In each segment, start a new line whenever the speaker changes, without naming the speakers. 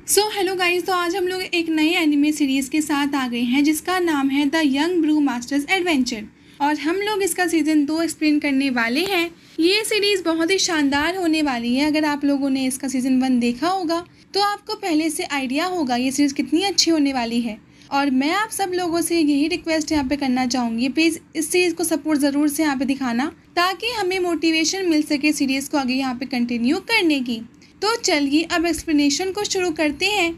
Hello guys. तो आज हम लोग एक नए एनिमे सीरीज़ के साथ आ गए हैं जिसका नाम है the young brew masters adventure. और हम लोग इसका सीज़न 2 एक्सप्लेन करने वाले हैं। ये सीरीज़ बहुत ही शानदार होने वाली है। अगर आप लोगों ने इसका सीज़न 1 देखा होगा तो आपको पहले से आइडिया होगा ये सीरीज़ कितनी अच्छी होने वाली है। और मैं आप सब लोगों से यही रिक्वेस्ट यहाँ पे करना चाहूँगी, प्लीज़ इस सीरीज़ को सपोर्ट ज़रूर से यहाँ पे दिखाना ताकि हमें मोटिवेशन मिल सके सीरीज़ को आगे यहाँ पे कंटिन्यू करने की। तो चलिए अब एक्सप्लेनेशन को शुरू करते हैं।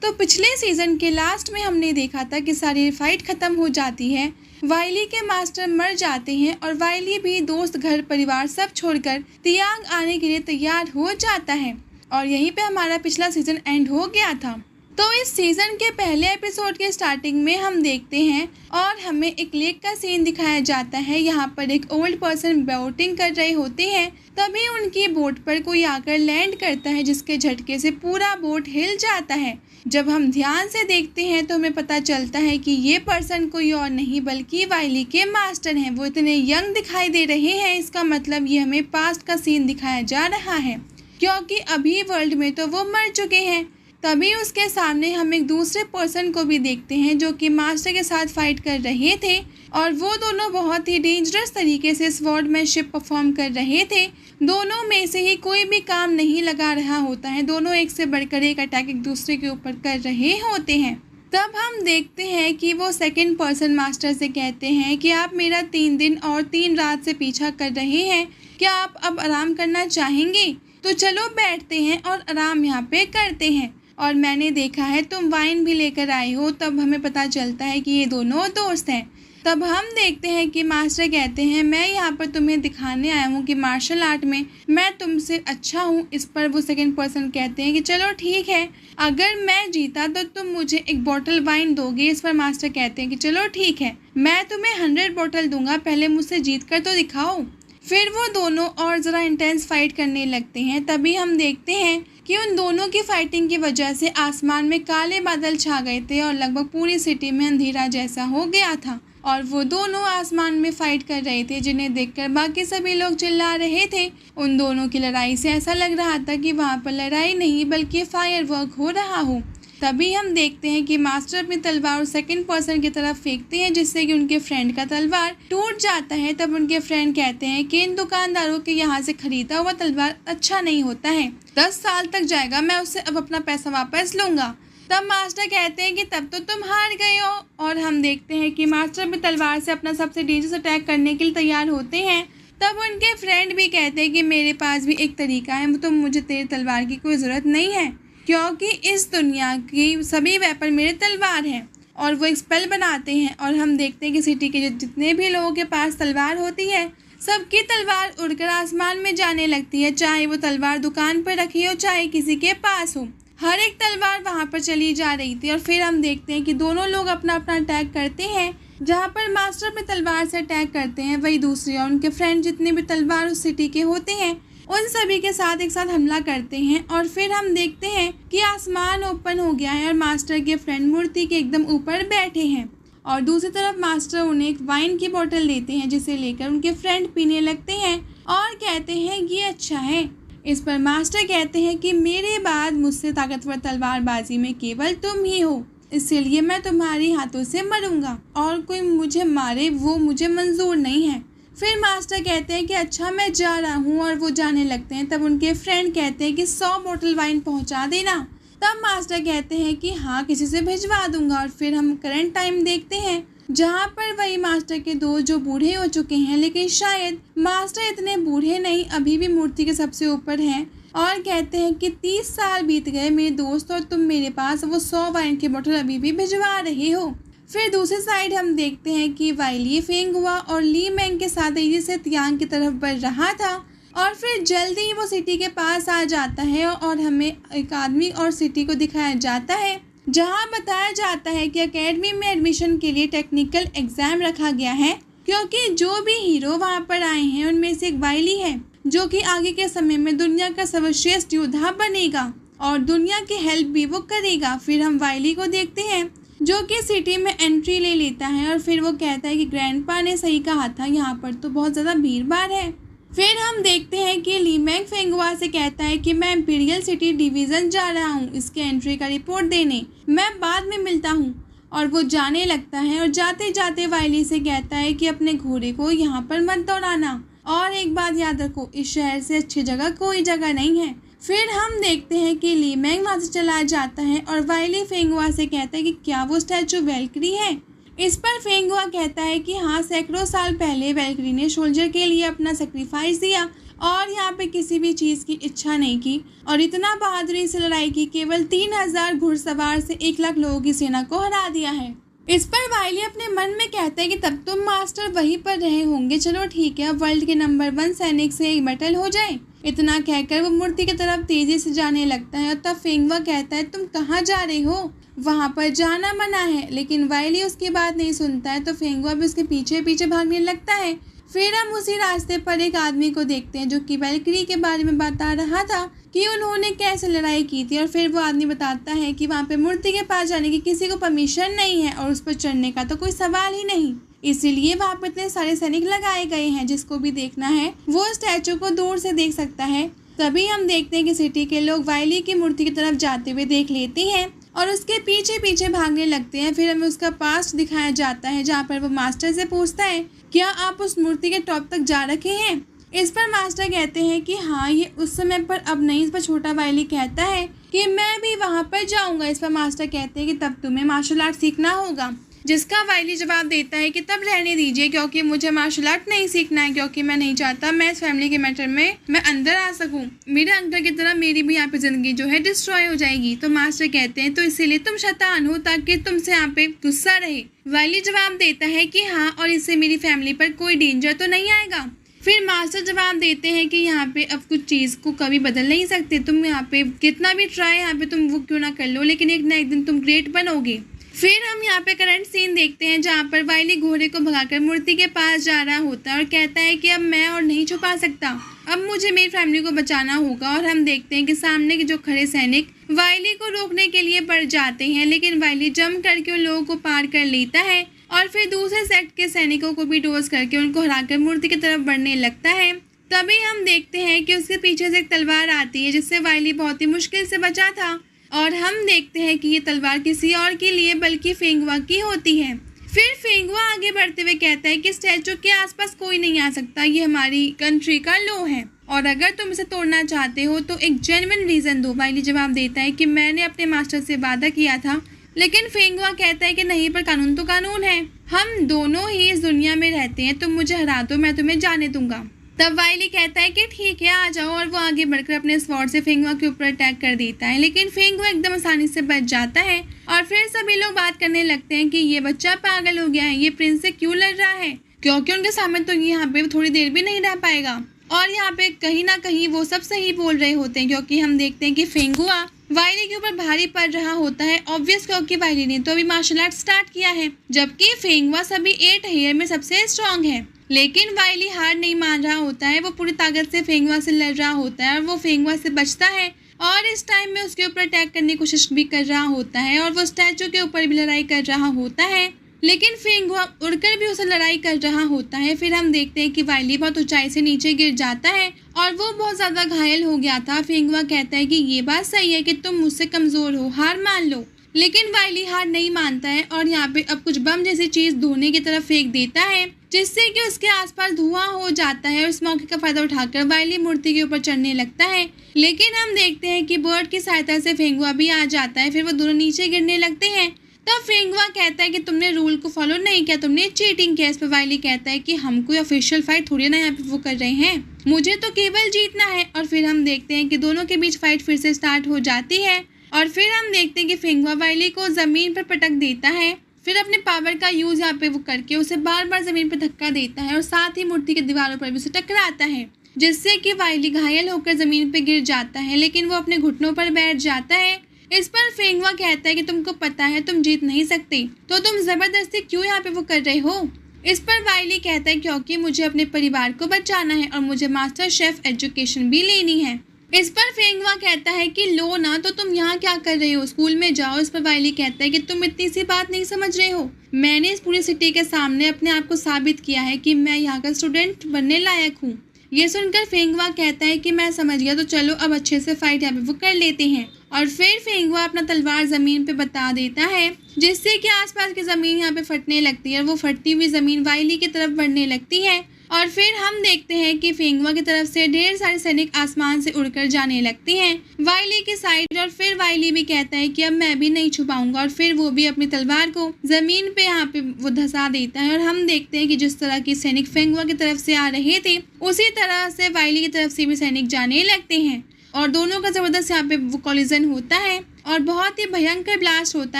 तो पिछले सीज़न के लास्ट में हमने देखा था कि सारी फाइट ख़त्म हो जाती है, वाइली के मास्टर मर जाते हैं और वाइली भी दोस्त घर परिवार सब छोड़कर तियांग आने के लिए तैयार हो जाता है। और यहीं पे हमारा पिछला सीज़न एंड हो गया था। तो इस सीज़न के पहले एपिसोड के स्टार्टिंग में हम देखते हैं और हमें एक लेक का सीन दिखाया जाता है। यहाँ पर एक ओल्ड पर्सन बोटिंग कर रहे होते हैं, तभी उनकी बोट पर कोई आकर लैंड करता है जिसके झटके से पूरा बोट हिल जाता है। जब हम ध्यान से देखते हैं तो हमें पता चलता है कि ये पर्सन कोई और नहीं बल्कि वाइली के मास्टर हैं। वो इतने यंग दिखाई दे रहे हैं, इसका मतलब ये हमें पास्ट का सीन दिखाया जा रहा है क्योंकि अभी वर्ल्ड में तो वो मर चुके हैं। तभी उसके सामने हम एक दूसरे पर्सन को भी देखते हैं जो कि मास्टर के साथ फाइट कर रहे थे और वो दोनों बहुत ही डेंजरस तरीके से स्वॉर्डमैनशिप परफॉर्म कर रहे थे। दोनों में से ही कोई भी काम नहीं लगा रहा होता है, दोनों एक से बढ़कर एक अटैक एक दूसरे के ऊपर कर रहे होते हैं। तब हम देखते हैं कि वो सेकंड पर्सन मास्टर से कहते हैं कि आप मेरा 3 दिन और 3 रात से पीछा कर रहे हैं, क्या आप अब आराम करना चाहेंगे? तो चलो बैठते हैं और आराम यहाँ पे करते हैं। और मैंने देखा है तुम वाइन भी लेकर आए हो। तब हमें पता चलता है कि ये दोनों दोस्त हैं। तब हम देखते हैं कि मास्टर कहते हैं मैं यहाँ पर तुम्हें दिखाने आया हूँ कि मार्शल आर्ट में मैं तुमसे अच्छा हूँ। इस पर वो सेकंड पर्सन कहते हैं कि चलो ठीक है, अगर मैं जीता तो तुम मुझे एक बोतल वाइन दोगे। इस पर मास्टर कहते हैं कि चलो ठीक है, मैं तुम्हें 100 बोतल दूंगा, पहले मुझसे जीत कर तो दिखाओ। फिर वो दोनों और ज़रा इंटेंस फाइट करने लगते हैं। तभी हम देखते हैं कि उन दोनों की फाइटिंग की वजह से आसमान में काले बादल छा गए थे और लगभग पूरी सिटी में अंधेरा जैसा हो गया था। और वो दोनों आसमान में फाइट कर रहे थे जिन्हें देखकर बाकी सभी लोग चिल्ला रहे थे। उन दोनों की लड़ाई से ऐसा लग रहा था कि वहाँ पर लड़ाई नहीं बल्कि फायर वर्क हो रहा हो। तभी हम देखते हैं कि मास्टर अपनी तलवार सेकंड पर्सन की तरफ फेंकते हैं जिससे कि उनके फ्रेंड का तलवार टूट जाता है। तब उनके फ्रेंड कहते हैं कि इन दुकानदारों के यहाँ से खरीदा हुआ तलवार अच्छा नहीं होता है, 10 साल तक जाएगा, मैं उससे अब अपना पैसा वापस लूँगा। तब मास्टर कहते हैं कि तब तो तुम हार गए हो। और हम देखते हैं कि मास्टर अपनी तलवार से अपना सबसे डेंजरस अटैक करने के लिए तैयार होते हैं। तब उनके फ्रेंड भी कहते हैं कि मेरे पास भी एक तरीका है, तो मुझे तेरी तलवार की कोई ज़रूरत नहीं है क्योंकि इस दुनिया की सभी वेपन मेरे तलवार हैं। और वो एक स्पेल बनाते हैं और हम देखते हैं कि सिटी के जितने भी लोगों के पास तलवार होती है सबकी तलवार उड़कर आसमान में जाने लगती है, चाहे वो तलवार दुकान पर रखी हो चाहे किसी के पास हो, हर एक तलवार वहाँ पर चली जा रही थी। और फिर हम देखते हैं कि दोनों लोग अपना अपना अटैक करते हैं। जहाँ पर मास्टर अपनी तलवार से अटैक करते हैं वही दूसरी और उनके फ्रेंड जितने भी तलवार उस सिटी के होते हैं उन सभी के साथ एक साथ हमला करते हैं। और फिर हम देखते हैं कि आसमान ओपन हो गया है और मास्टर के फ्रेंड मूर्ति के एकदम ऊपर बैठे हैं और दूसरी तरफ मास्टर उन्हें एक वाइन की बोतल देते हैं जिसे लेकर उनके फ्रेंड पीने लगते हैं और कहते हैं ये अच्छा है। इस पर मास्टर कहते हैं कि मेरे बाद मुझसे ताकतवर तलवारबाजी में केवल तुम ही हो, इसलिए मैं तुम्हारे हाथों से मरूंगा और कोई मुझे मारे वो मुझे मंजूर नहीं है। फिर मास्टर कहते हैं कि अच्छा मैं जा रहा हूँ और वो जाने लगते हैं। तब उनके फ्रेंड कहते हैं कि 100 बोतल वाइन पहुँचा देना। तब मास्टर कहते हैं कि हाँ किसी से भिजवा दूंगा। और फिर हम करंट टाइम देखते हैं जहाँ पर वही मास्टर के दोस्त जो बूढ़े हो चुके हैं, लेकिन शायद मास्टर इतने बूढ़े नहीं, अभी भी मूर्ति के सबसे ऊपर हैं और कहते हैं कि 30 साल बीत गए मेरे दोस्त और तुम मेरे पास वो 100 वाइन की बोतल अभी भी भिजवा रहे हो। फिर दूसरी साइड हम देखते हैं कि वाइली फेंग हुआ और ली मैंग के साथ तेजी से तियांग की तरफ बढ़ रहा था और फिर जल्दी ही वो सिटी के पास आ जाता है और हमें एक आदमी और सिटी को दिखाया जाता है जहां बताया जाता है कि एकेडमी में एडमिशन के लिए टेक्निकल एग्जाम रखा गया है क्योंकि जो भी हीरो वहां पर आए हैं उनमें से एक वाइली है जो कि आगे के समय में दुनिया का सर्वश्रेष्ठ योद्धा बनेगा और दुनिया की हेल्प भी वो करेगा। फिर हम वाइली को देखते हैं जो कि सिटी में एंट्री ले लेता है और फिर वो कहता है कि ग्रैंडपा ने सही कहा था, यहाँ पर तो बहुत ज़्यादा भीड़ भाड़ है। फिर हम देखते हैं कि लीमैंग फेंगुआ से कहता है कि मैं इम्पीरियल सिटी डिवीज़न जा रहा हूँ इसके एंट्री का रिपोर्ट देने, मैं बाद में मिलता हूँ। और वो जाने लगता है और जाते जाते वाइली से कहता है कि अपने घोड़े को यहाँ पर मत दौड़ाना, और एक बात याद रखो, इस शहर से अच्छी जगह कोई जगह नहीं है। फिर हम देखते हैं कि लीमैंग वहाँ से चला जाता है और वाइली फेंगुआ से कहता है कि क्या वो स्टैचू वेलक्री है। इस पर फेंगुआ कहता है कि हाँ, सैकड़ों साल पहले वेलक्री ने सोल्जर के लिए अपना सेक्रीफाइस दिया और यहाँ पे किसी भी चीज़ की इच्छा नहीं की और इतना बहादुरी से लड़ाई की, केवल 3000 घुड़सवार से 1 लाख लोगों की सेना को हरा दिया है। इस पर वाइली अपने मन में कहता है कि तब तुम मास्टर वहीं पर रहे होंगे, चलो ठीक है, अब वर्ल्ड के नंबर 1 सैनिक से एक बैटल हो जाए। इतना कहकर वो मूर्ति की तरफ तेजी से जाने लगता है और तब फेंगुआ कहता है तुम कहाँ जा रहे हो, वहाँ पर जाना मना है। लेकिन वाइली उसकी बात नहीं सुनता है तो फेंगुआ भी उसके पीछे पीछे भागने लगता है। फिर हम उसी रास्ते पर एक आदमी को देखते हैं जो कि वेलक्री के बारे में बता रहा था कि उन्होंने कैसे लड़ाई की थी, और फिर वो आदमी बताता है कि वहाँ पे मूर्ति के पास जाने की किसी को परमिशन नहीं है और उस पर चढ़ने का तो कोई सवाल ही नहीं, इसीलिए वहाँ पर इतने सारे सैनिक लगाए गए हैं। जिसको भी देखना है वो स्टैचू को दूर से देख सकता है। तभी हम देखते हैं कि सिटी के लोग वाइली की मूर्ति की तरफ जाते हुए देख लेते हैं और उसके पीछे पीछे भागने लगते हैं। फिर हमें उसका पास्ट दिखाया जाता है जहाँ पर वो मास्टर से पूछता है क्या आप उस मूर्ति के टॉप तक जा रखे हैं। इस पर मास्टर कहते हैं कि हाँ, ये उस समय पर अब नहीं। इस पर छोटा वाइली कहता है कि मैं भी वहाँ पर जाऊँगा। इस पर मास्टर कहते हैं कि तब तुम्हें मार्शल आर्ट सीखना होगा। जिसका वाइली जवाब देता है कि तब रहने दीजिए, क्योंकि मुझे मार्शल आर्ट नहीं सीखना है, क्योंकि मैं नहीं चाहता मैं इस फैमिली के मैटर में मैं अंदर आ सकूं। मेरे अंकल की तरह मेरी भी यहाँ पे ज़िंदगी जो है डिस्ट्रॉय हो जाएगी। तो मास्टर कहते हैं तो इसीलिए तुम शैतान हो, ताकि तुमसे यहाँ पे गुस्सा रहे। वाइली जवाब देता है कि हाँ, और इससे मेरी फैमिली पर कोई डेंजर तो नहीं आएगा। फिर मास्टर जवाब देते हैं कि यहाँ पे अब कुछ चीज़ को कभी बदल नहीं सकते, तुम यहाँ पे कितना भी ट्राई यहाँ पे तुम वो क्यों ना कर लो, लेकिन एक ना एक दिन तुम ग्रेट बनोगे। फिर हम यहाँ पे करंट सीन देखते हैं जहाँ पर वाइली घोड़े को भगाकर मूर्ति के पास जा रहा होता है और कहता है कि अब मैं और नहीं छुपा सकता, अब मुझे मेरी फैमिली को बचाना होगा। और हम देखते हैं कि सामने के जो खड़े सैनिक वाइली को रोकने के लिए बढ़ जाते हैं, लेकिन वाइली जंप करके उन लोगों को पार कर लेता है और फिर दूसरे सेक्ट के सैनिकों को भी डोज करके उनको हराकर मूर्ति की तरफ बढ़ने लगता है। तभी हम देखते हैं कि उसके पीछे से एक तलवार आती है जिससे वाइली बहुत ही मुश्किल से बचा था, और हम देखते हैं कि ये तलवार किसी और के लिए बल्कि फेंगुआ की होती है। फिर फेंगुआ आगे बढ़ते हुए कहता है कि स्टैचू के आसपास कोई नहीं आ सकता, ये हमारी कंट्री का लॉ है, और अगर तुम इसे तोड़ना चाहते हो तो एक जेन्युइन रीज़न दो। वाइली जवाब देता है कि मैंने अपने मास्टर से वादा किया था, लेकिन फेंगुआ कहता है कि नहीं, पर कानून तो कानून है, हम दोनों ही इस दुनिया में रहते हैं, तुम मुझे हरा दो, मैं तुम्हें जाने दूंगा। तब वाइली कहता है कि ठीक है, आ जाओ, और वो आगे बढ़कर अपने स्वॉर्ड से फेंगुआ के ऊपर अटैक कर देता है, लेकिन फेंगुआ एकदम आसानी से बच जाता है। और फिर सभी लोग बात करने लगते हैं कि ये बच्चा पागल हो गया है, ये प्रिंस से क्यों लड़ रहा है, क्योंकि उनके सामने तो यहाँ पे थोड़ी देर भी नहीं रह पाएगा। और यहाँ पे कहीं ना कहीं वो सब सही बोल रहे होते हैं, क्योंकि हम देखते हैं कि फेंगुआ वाइली के ऊपर भारी पड़ रहा होता है, ऑब्वियस, क्योंकि वाइली ने तो अभी मार्शल आर्ट स्टार्ट किया है, जबकि फेंगुआ सभी 8 हेयर में सबसे स्ट्रांग है। लेकिन वाइली हार नहीं मान रहा होता है, वो पूरी ताकत से फेंगुआ से लड़ रहा होता है और वो फेंगुआ से बचता है, और इस टाइम में उसके ऊपर अटैक करने की कोशिश भी कर रहा होता है, और वो स्टैचू के ऊपर भी लड़ाई कर रहा होता है, लेकिन फेंगुआ उड़कर भी उसे लड़ाई कर रहा होता है। फिर हम देखते हैं कि वाइली बहुत ऊंचाई से नीचे गिर जाता है और वो बहुत ज़्यादा घायल हो गया था। फेंगुआ कहता है कि ये बात सही है कि तुम मुझसे कमज़ोर हो, हार मान लो, लेकिन वाइली हार नहीं मानता है और यहाँ पे अब कुछ बम जैसी चीज़ धोने की तरफ फेंक देता है, जिससे कि उसके आसपास धुआं हो जाता है। और इस मौके का फायदा उठाकर वाइली मूर्ति के ऊपर चढ़ने लगता है, लेकिन हम देखते हैं कि बर्ड की सहायता से फेंगुआ भी आ जाता है। फिर वो दोनों नीचे गिरने लगते हैं। तब फेंगुआ कहता है कि तुमने रूल को फॉलो नहीं किया, तुमने चीटिंग किया। इस पर वाइली कहता है कि हम कोई ऑफिशियल फाइट थोड़ी ना यहाँ पे वो कर रहे हैं, मुझे तो केवल जीतना है। और फिर हम देखते हैं कि दोनों के बीच फाइट फिर से स्टार्ट हो जाती है, और फिर हम देखते हैं कि फेंगुआ वाइली को ज़मीन पर पटक देता है, फिर अपने पावर का यूज़ यहाँ पे वो करके उसे बार बार ज़मीन पर धक्का देता है और साथ ही मूर्ति के दीवारों पर भी उसे टकराता है, जिससे कि वाइली घायल होकर ज़मीन पर गिर जाता है, लेकिन वो अपने घुटनों पर बैठ जाता है। इस पर फेंगुआ कहता है कि तुमको पता है तुम जीत नहीं सकते, तो तुम ज़बरदस्ती क्यों यहाँ पे वो कर रहे हो। इस पर वाइली कहता है क्योंकि मुझे अपने परिवार को बचाना है और मुझे मास्टर शेफ एजुकेशन भी लेनी है। इस पर फेंगुआ कहता है कि लो ना, तो तुम यहाँ क्या कर रहे हो, स्कूल में जाओ। इस पर वाइली कहता है कि तुम इतनी सी बात नहीं समझ रहे हो, मैंने इस पूरी सिटी के सामने अपने आप को साबित किया है कि मैं यहाँ का स्टूडेंट बनने लायक हूँ, ये सुनकर फेंगवा कहता है कि मैं समझ गया, तो चलो अब अच्छे से फाइट यहाँ पे वो कर लेते हैं। और फिर फेंगवा अपना तलवार जमीन पे बता देता है, जिससे कि आसपास की जमीन यहाँ पे फटने लगती है और वो फटती हुई जमीन वाइली की तरफ बढ़ने लगती है। और फिर हम देखते हैं कि फेंगवा की तरफ से ढेर सारे सैनिक आसमान से उड़कर जाने लगते हैं वाइली की साइड। और फिर वाइली भी कहता है कि अब मैं भी नहीं छुपाऊंगा, और फिर वो भी अपनी तलवार को जमीन पे यहाँ पे वो धंसा देता है। और हम देखते हैं कि जिस तरह के सैनिक फेंगवा की तरफ से आ रहे थे, उसी तरह से वाइली की तरफ से भी सैनिक जाने लगते हैं और दोनों का जबरदस्त यहाँ पे वो कॉलिजन होता है और बहुत ही भयंकर ब्लास्ट होता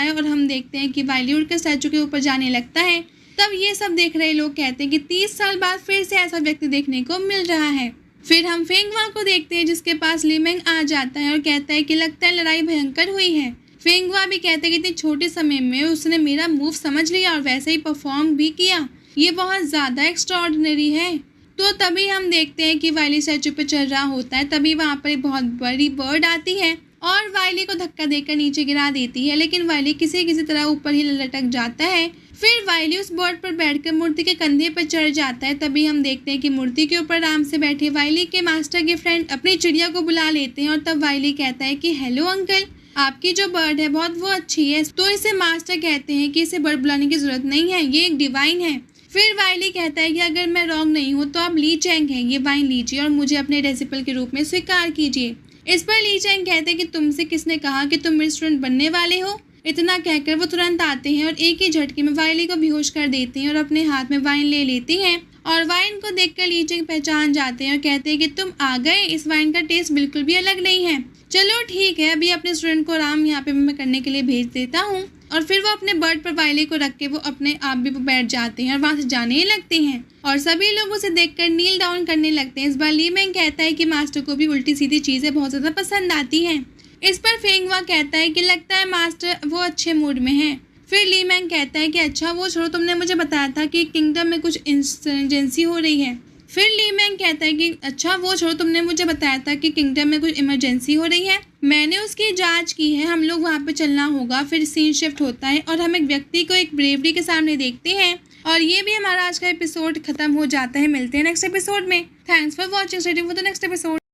है। और हम देखते हैं कि वाइली उड़कर स्टैचू के ऊपर जाने लगता है। तब ये सब देख रहे लोग कहते हैं कि 30 साल बाद फिर से ऐसा व्यक्ति देखने को मिल रहा है। फिर हम फेंगवा को देखते हैं, जिसके पास लीमेंग आ जाता है और कहता है कि लगता है लड़ाई भयंकर हुई है। फेंगवा भी कहते हैं कि इतने छोटे समय में उसने मेरा मूव समझ लिया और वैसे ही परफॉर्म भी किया, ये बहुत ज़्यादा एक्स्ट्राऑर्डिनरी है। तो तभी हम देखते हैं कि वाइली स्टैचू पे चल रहा होता है, तभी वहाँ पर एक बहुत बड़ी बर्ड आती है और वाइली को धक्का देकर नीचे गिरा देती है, लेकिन वाइली किसी तरह ऊपर ही लटक जाता है। फिर वाइली उस बर्ड पर बैठकर मूर्ति के कंधे पर चढ़ जाता है। तभी हम देखते हैं कि मूर्ति के ऊपर आराम से बैठे वाइली के मास्टर के फ्रेंड अपनी चिड़िया को बुला लेते हैं। और तब वाइली कहता है कि हेलो अंकल, आपकी जो बर्ड है बहुत वो अच्छी है। तो इसे मास्टर कहते हैं कि इसे बर्ड बुलाने की जरूरत नहीं है, ये एक डिवाइन है। फिर वाइली कहता है कि अगर मैं रॉन्ग नहीं हूँ तो आप ली चैंग हैं, ये वाइन लीजिए और मुझे अपने रेसिपल के रूप में स्वीकार कीजिए। इस पर ली चैंग कहते हैं कि तुमसे किसने कहा कि तुम मेरे स्टूडेंट बनने वाले हो। इतना कहकर वो तुरंत आते हैं और एक ही झटके में वाइली को बेहोश कर देते हैं और अपने हाथ में वाइन ले लेती हैं। और वाइन को देखकर ली चैंग पहचान जाते हैं और कहते हैं कि तुम आ गए, इस वाइन का टेस्ट बिल्कुल भी अलग नहीं है। चलो ठीक है, अभी अपने स्टूडेंट को आराम यहाँ पे मैं करने के लिए भेज देता हूँ। और फिर वो अपने बर्ड पर वाइली को रख के वो अपने आप भी बैठ जाते हैं और वहाँ से जाने लगते हैं और सभी लोग उसे देखकर नील डाउन करने लगते हैं। इस बार ली मैंग कहता है कि मास्टर को भी उल्टी सीधी चीज़ें बहुत ज़्यादा पसंद आती हैं। इस पर फेंगवा कहता है कि लगता है मास्टर वो अच्छे मूड में हैं। फिर ली मैंग कहता है कि अच्छा वो छोड़ो, तुमने मुझे बताया था कि किंगडम में कुछ इंसर्जेंसी हो रही है। फिर ली मैंग कहता है कि अच्छा वो छोड़ो, तुमने मुझे बताया था कि किंगडम में कुछ इमरजेंसी हो रही है, मैंने उसकी जांच की है, हम लोग वहाँ पे चलना होगा। फिर सीन शिफ्ट होता है और हम एक व्यक्ति को एक ब्रेवरी के सामने देखते हैं और ये भी हमारा आज का एपिसोड खत्म हो जाता है। मिलते हैं नेक्स्ट एपिसोड में। Thanks for watching, stay tuned for the next episode.